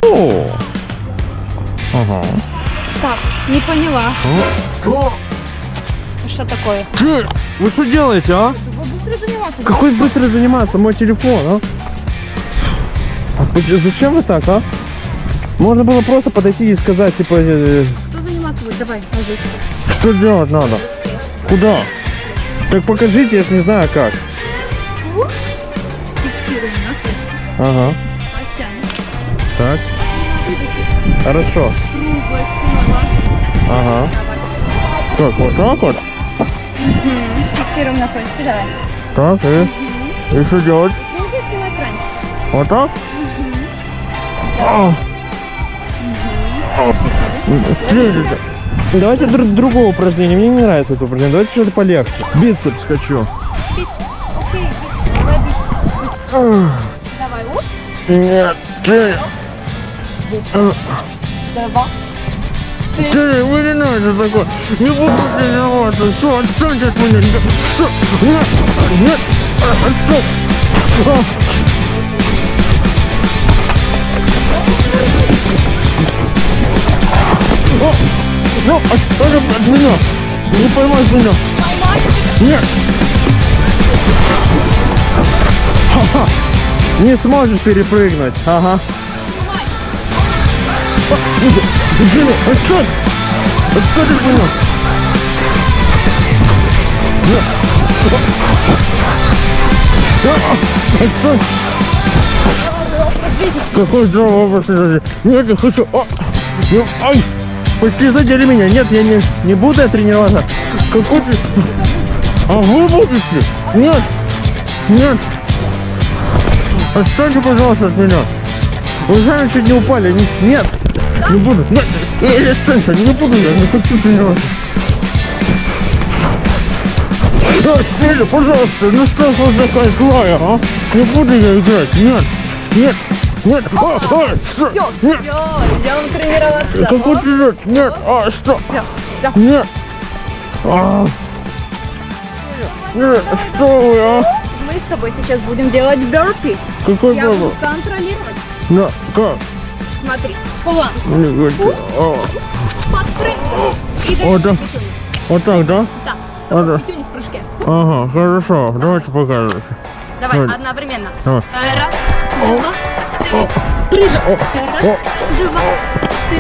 О! Ага. Так, не поняла. Что? Что такое? Вы что делаете, а? Быстро заниматься. Какой быстро заниматься? Мой телефон, а? Зачем вы так, а? Можно было просто подойти и сказать, типа... Кто заниматься будет? Давай, ложись. Что делать надо? Куда? Так покажите, я ж не знаю как. Фиксируем носочки. Ага. Подтянем. Так. Хорошо. Круглая спина, ложимся. Ага. Давай. Так, вот так вот? Фиксируем носочки, давай. Так, и что делать? Круглая спина, кранчик. Вот так? Давайте другого упражнения. Мне не нравится это упражнение. Давайте что-то полегче. Бицепс хочу. Бицепс. Окей, бицепс. Давай бицепс. Давай, оп. Нет. Давай. Ты, вы не надо такое. Не буду тренироваться. Все, отстаньте от меня. Что? Нет. Нет. Что? Ну, отстань от меня! Не поймай меня! Нет! Ха-ха! Не сможешь перепрыгнуть! Ага! Джимми, отстань! Отстань от меня! Нет! Отстань! Какой здоровый образ! Нет, я хочу! Ай! Почти задели меня. Нет, я не буду тренироваться. Какой ты... А вы будете? Нет. Нет. Отстаньте, пожалуйста, от меня. Вы сами чуть не упали. Нет. Не буду. Нет. Отстаньте. Не буду я. Не хочу тренироваться. Отстаньте, пожалуйста. Ну что вы такая злая, а? Не буду я играть. Нет. Нет. Нет, Все, идем тренироваться. какой ты нет, нет, что? Нет. Нет, что вы, а? Мы с тобой сейчас будем делать бёрпи. Какой Я баба? буду контролировать. Да, как? Смотри, план. Подпрыгнул. И Вот так. даем пятюню. Вот так, да? Да, Вот только так. пятюню в прыжке. Ага, хорошо, давайте показывайте. Давай, Давай. одновременно. Давай. Раз, два, три. Прыжок. Раз, два, три.